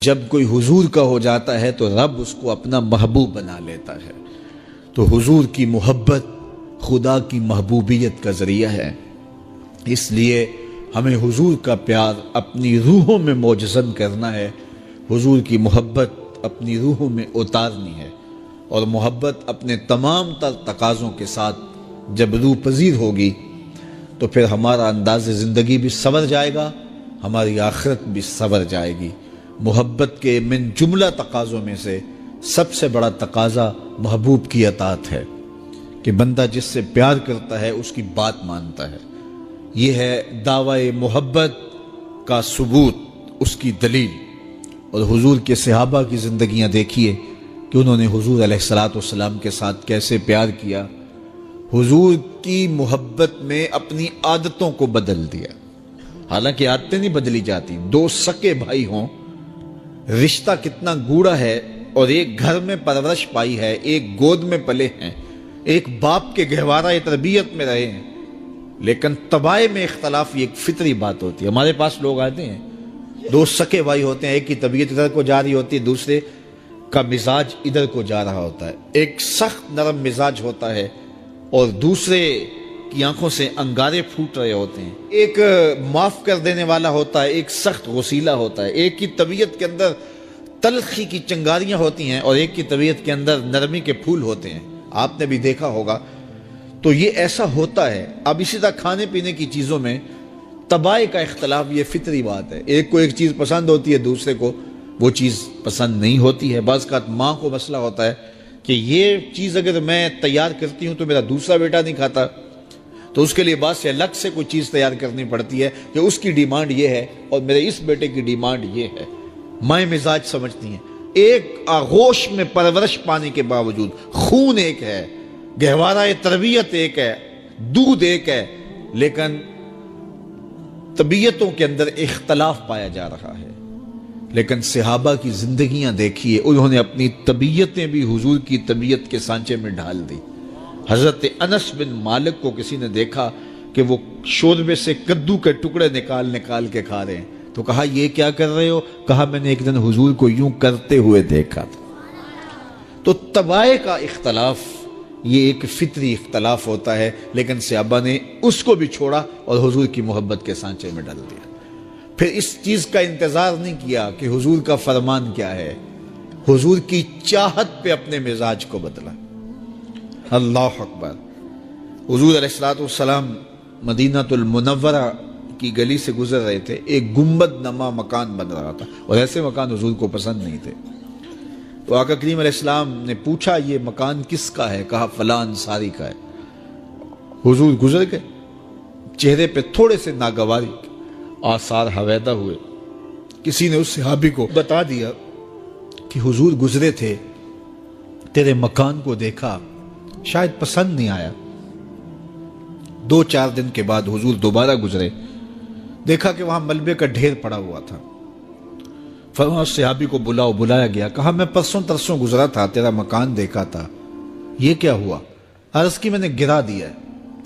جب کوئی حضور کا ہو جاتا ہے تو رب اس کو اپنا محبوب بنا لیتا ہے۔ تو حضور کی محبت خدا کی محبوبیت کا ذریعہ ہے، اس لیے ہمیں حضور کا پیار اپنی روحوں میں موجزن کرنا ہے، حضور کی محبت اپنی روحوں میں اتارنی ہے، اور محبت اپنے تمام تر تقاضوں کے ساتھ جب روح پذیر ہوگی تو پھر ہمارا انداز زندگی بھی سنور جائے گا، ہماری آخرت بھی سنور جائے گی۔ محبت کے من جملہ تقاضوں میں سے سب سے بڑا تقاضا محبوب کی اطاعت ہے کہ بندہ جس سے پیار کرتا ہے اس کی بات مانتا ہے۔ یہ ہے دعوی محبت کا ثبوت، اس کی دلیل۔ اور حضور کے صحابہ کی زندگیاں دیکھیے کہ انہوں نے حضور علیہ السلام کے ساتھ کیسے پیار کیا، حضور کی محبت میں اپنی عادتوں کو بدل دیا۔ حالانکہ عادتیں نہیں بدلی جاتی، دو سکے بھائی ہوں، رشتہ کتنا گوڑا ہے، اور ایک گھر میں پرورش پائی ہے، ایک گود میں پلے ہیں، ایک باپ کے گہوارہ تربیت میں رہے ہیں، لیکن طبائع میں اختلاف یہ ایک فطری بات ہوتی ہے۔ ہمارے پاس لوگ آتے ہیں، دو سکے بھائی ہوتے ہیں، ایک کی طبیعت ادھر کو جا رہی ہوتی ہے، دوسرے کا مزاج ادھر کو جا رہا ہوتا ہے، ایک سخت نرم مزاج ہوتا ہے اور دوسرے کی آنکھوں سے انگارے پھوٹ رہے ہوتے ہیں، ایک معاف کر دینے والا ہوتا ہے، ایک سخت غصیلا ہوتا ہے، ایک کی طبیعت کے اندر تلخی کی چنگاریاں ہوتی ہیں اور ایک کی طبیعت کے اندر نرمی کے پھول ہوتے ہیں۔ آپ نے بھی دیکھا ہوگا، تو یہ ایسا ہوتا ہے۔ اب اسی طرح کھانے پینے کی چیزوں میں طبائع کا اختلاف یہ فطری بات ہے، ایک کو ایک چیز پسند ہوتی ہے، دوسرے کو وہ چیز پسند نہیں ہوتی ہے۔ بعض اوقات ماں کو مسئلہ ہوتا ہے کہ یہ چیز اگر میں تیار کرتی ہوں تو میرا دوسرا بیٹا نہیں کھاتا، تو اس کے لیے بعد سے الگ سے کوئی چیز تیار کرنی پڑتی ہے کہ اس کی ڈیمانڈ یہ ہے اور میرے اس بیٹے کی ڈیمانڈ یہ ہے۔ مائیں مزاج سمجھتی ہیں، ایک آغوش میں پرورش پانے کے باوجود خون ایک ہے، گہوارہ تربیت ایک ہے، دودھ ایک ہے، لیکن طبیعتوں کے اندر اختلاف پایا جا رہا ہے۔ لیکن صحابہ کی زندگیاں دیکھیے، انہوں نے اپنی طبیعتیں بھی حضور کی طبیعت کے سانچے میں ڈھال دی۔ حضرت انس بن مالک کو کسی نے دیکھا کہ وہ شوربے سے کدو کے ٹکڑے نکال کے کھا رہے ہیں، تو کہا یہ کیا کر رہے ہو؟ کہا میں نے ایک دن حضور کو یوں کرتے ہوئے دیکھا تھا۔ تو طبائع کا اختلاف یہ ایک فطری اختلاف ہوتا ہے، لیکن صحابہ نے اس کو بھی چھوڑا اور حضور کی محبت کے سانچے میں ڈال دیا۔ پھر اس چیز کا انتظار نہیں کیا کہ حضور کا فرمان کیا ہے، حضور کی چاہت پہ اپنے مزاج کو بدلا۔ اللہ اکبر۔ حضور علیہ السلام مدینہ المنورہ کی گلی سے گزر رہے تھے، ایک گنبد نما مکان بن رہا تھا، اور ایسے مکان حضور کو پسند نہیں تھے۔ تو آقا کریم علیہ السلام نے پوچھا یہ مکان کس کا ہے؟ کہا فلاں انصاری کا ہے۔ حضور گزر گئے، چہرے پہ تھوڑے سے ناگواری آثار حویدہ ہوئے۔ کسی نے اس صحابی کو بتا دیا کہ حضور گزرے تھے، تیرے مکان کو دیکھا، شاید پسند نہیں آیا۔ 2-4 دن کے بعد حضور دوبارہ گزرے، دیکھا کہ وہاں ملبے کا ڈھیر پڑا ہوا تھا۔ فرمایا صحابی کو بلایا گیا، کہا میں پرسوں ترسوں گزرا تھا، تیرا مکان دیکھا تھا، یہ کیا ہوا؟ عرض کی میں نے گرا دیا۔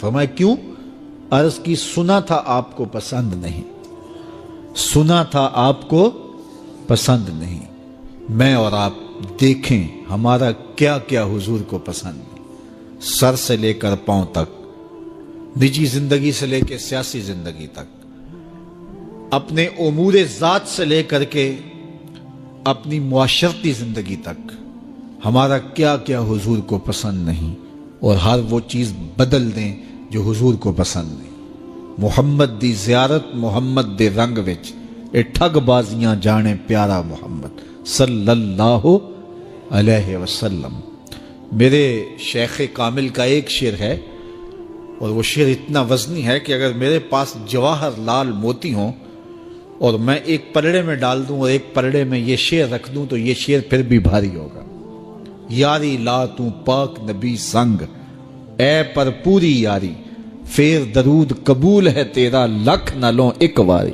فرمایا کیوں؟ عرض کی سنا تھا آپ کو پسند نہیں، سنا تھا آپ کو پسند نہیں۔ میں اور آپ دیکھیں ہمارا کیا کیا حضور کو پسند نہیں، سر سے لے کر پاؤں تک، نجی زندگی سے لے کے سیاسی زندگی تک، اپنے امور ذات سے لے کر کے اپنی معاشرتی زندگی تک، ہمارا کیا کیا حضور کو پسند نہیں، اور ہر وہ چیز بدل دیں جو حضور کو پسند نہیں۔ محمد دی زیارت محمد دے رنگ وچ، اے ٹھگ بازیاں جانے پیارا محمد صلی اللہ علیہ وسلم۔ میرے شیخ کامل کا ایک شعر ہے، اور وہ شعر اتنا وزنی ہے کہ اگر میرے پاس جواہر لال موتی ہوں اور میں ایک پلڑے میں ڈال دوں اور ایک پلڑے میں یہ شعر رکھ دوں تو یہ شعر پھر بھی بھاری ہوگا۔ یاری لا تو پاک نبی سنگ، اے پر پوری یاری، پھر درود قبول ہے تیرا لکھ نہ لوں ایک واری۔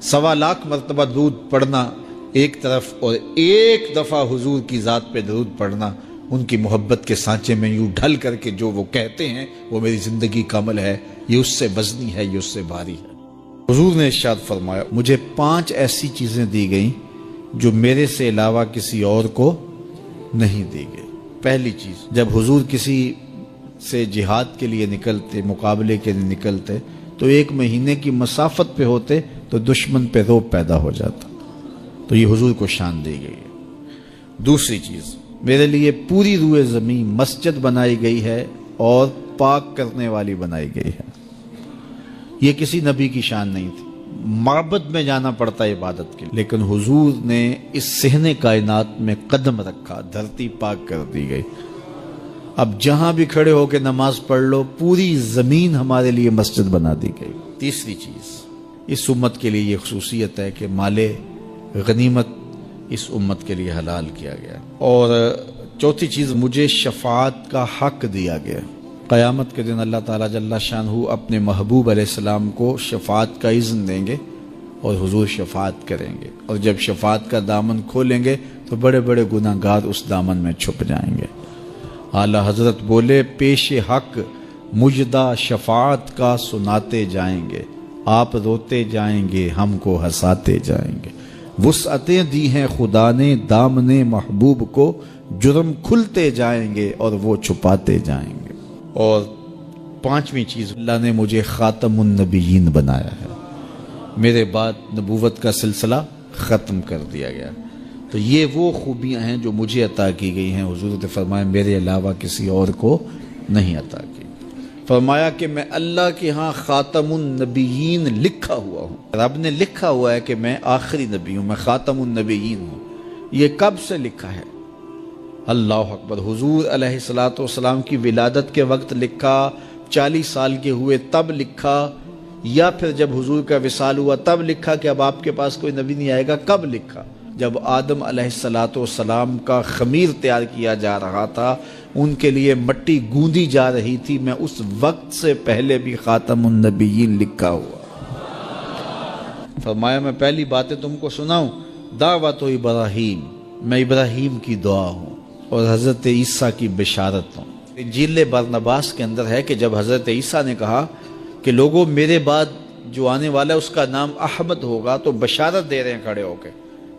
1.25 لاکھ مرتبہ درود پڑھنا ایک طرف، اور ایک دفعہ حضور کی ذات پہ درود پڑھنا، ان کی محبت کے سانچے میں یوں ڈھل کر کے جو وہ کہتے ہیں وہ میری زندگی کا عمل ہے، یہ اس سے وزنی ہے، یہ اس سے بھاری ہے۔ حضور نے ارشاد فرمایا مجھے 5 ایسی چیزیں دی گئیں جو میرے سے علاوہ کسی اور کو نہیں دی گئی۔ پہلی چیز، جب حضور کسی سے جہاد کے لیے نکلتے، مقابلے کے لیے نکلتے، تو 1 مہینے کی مسافت پہ ہوتے تو دشمن پہ رعب پیدا ہو جاتا، تو یہ حضور کو شان دی گئی ہے۔ دوسری چیز، میرے لیے پوری روئے زمین مسجد بنائی گئی ہے اور پاک کرنے والی بنائی گئی ہے۔ یہ کسی نبی کی شان نہیں تھی، معبد میں جانا پڑتا ہے عبادت کے لیے، لیکن حضور نے اس صحن کائنات میں قدم رکھا، دھرتی پاک کر دی گئی۔ اب جہاں بھی کھڑے ہو کے نماز پڑھ لو، پوری زمین ہمارے لیے مسجد بنا دی گئی۔ تیسری چیز، اس امت کے لیے یہ خصوصیت ہے کہ مال غنیمت اس امت کے لیے حلال کیا گیا۔ اور چوتھی چیز، مجھے شفاعت کا حق دیا گیا۔ قیامت کے دن اللہ تعالیٰ جل شانہ اپنے محبوب علیہ السلام کو شفاعت کا اذن دیں گے اور حضور شفاعت کریں گے، اور جب شفاعت کا دامن کھولیں گے تو بڑے بڑے گناہ گار اس دامن میں چھپ جائیں گے۔ اعلیٰ حضرت بولے، پیش حق مجدہ شفاعت کا سناتے جائیں گے، آپ روتے جائیں گے، ہم کو ہنساتے جائیں گے۔ وسعتیں دی ہیں خدا نے دامن محبوب کو، جرم کھلتے جائیں گے اور وہ چھپاتے جائیں گے۔ اور پانچویں چیز، اللہ نے مجھے خاتم النبیین بنایا ہے، میرے بعد نبوت کا سلسلہ ختم کر دیا گیا۔ تو یہ وہ خوبیاں ہیں جو مجھے عطا کی گئی ہیں، حضور نے فرمایا میرے علاوہ کسی اور کو نہیں عطا کی۔ فرمایا کہ میں اللہ کے ہاں خاتم النبیین لکھا ہوا ہوں، رب نے لکھا ہوا ہے کہ میں آخری نبی ہوں، میں خاتم النبیین ہوں۔ یہ کب سے لکھا ہے؟ اللہ اکبر، حضور علیہ السلام کی ولادت کے وقت لکھا، 40 سال کے ہوئے تب لکھا، یا پھر جب حضور کا وصال ہوا تب لکھا کہ اب آپ کے پاس کوئی نبی نہیں آئے گا؟ کب لکھا؟ جب آدم علیہ السلام کا خمیر تیار کیا جا رہا تھا، ان کے لیے مٹی گوندی جا رہی تھی، میں اس وقت سے پہلے بھی خاتم النبیین لکھا ہوا۔ فرمایا میں پہلی باتیں تم کو سناؤں، دعوت ابراہیم، میں ابراہیم کی دعا ہوں اور حضرت عیسیٰ کی بشارت ہوں۔ انجیل برنباس کے اندر ہے کہ جب حضرت عیسیٰ نے کہا کہ لوگوں میرے بعد جو آنے والا ہے اس کا نام احمد ہوگا، تو بشارت دے رہے ہیں کھڑے ہو کے،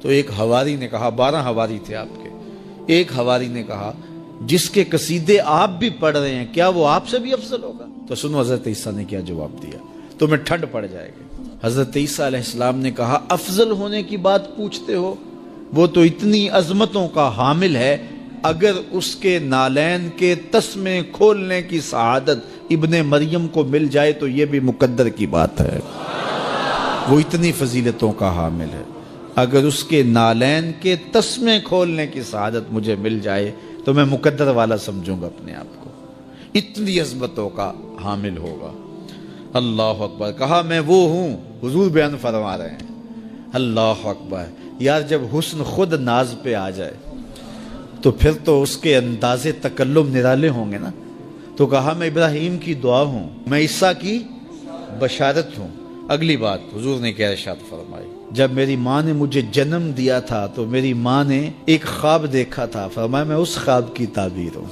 تو ایک حواری نے کہا، 12 حواری تھے آپ کے، ایک حواری نے کہا جس کے قصیدے آپ بھی پڑھ رہے ہیں کیا وہ آپ سے بھی افضل ہوگا؟ تو سنو حضرت عیسیٰ نے کیا جواب دیا، تمہیں ٹھنڈ پڑ جائے گی۔ حضرت عیسیٰ علیہ السلام نے کہا افضل ہونے کی بات پوچھتے ہو، وہ تو اتنی عظمتوں کا حامل ہے، اگر اس کے نالین کے تسمے کھولنے کی سعادت ابن مریم کو مل جائے تو یہ بھی مقدر کی بات ہے، وہ اتنی فضیلتوں کا حامل ہے۔ اگر اس کے نالین کے تسمے کھولنے کی سعادت مجھے مل جائے تو میں مقدر والا سمجھوں گا اپنے آپ کو، اتنی عظمتوں کا حامل ہوگا۔ اللہ اکبر، کہا میں وہ ہوں، حضور بیان فرما رہے ہیں۔ اللہ اکبر، یار جب حسن خود ناز پہ آ جائے تو پھر تو اس کے انداز تکلم نرالے ہوں گے نا۔ تو کہا میں ابراہیم کی دعا ہوں، میں عیسیٰ کی بشارت ہوں۔ اگلی بات حضور نے کیا ارشاد فرمائی، جب میری ماں نے مجھے جنم دیا تھا تو میری ماں نے ایک خواب دیکھا تھا، فرمایا میں اس خواب کی تعبیر ہوں۔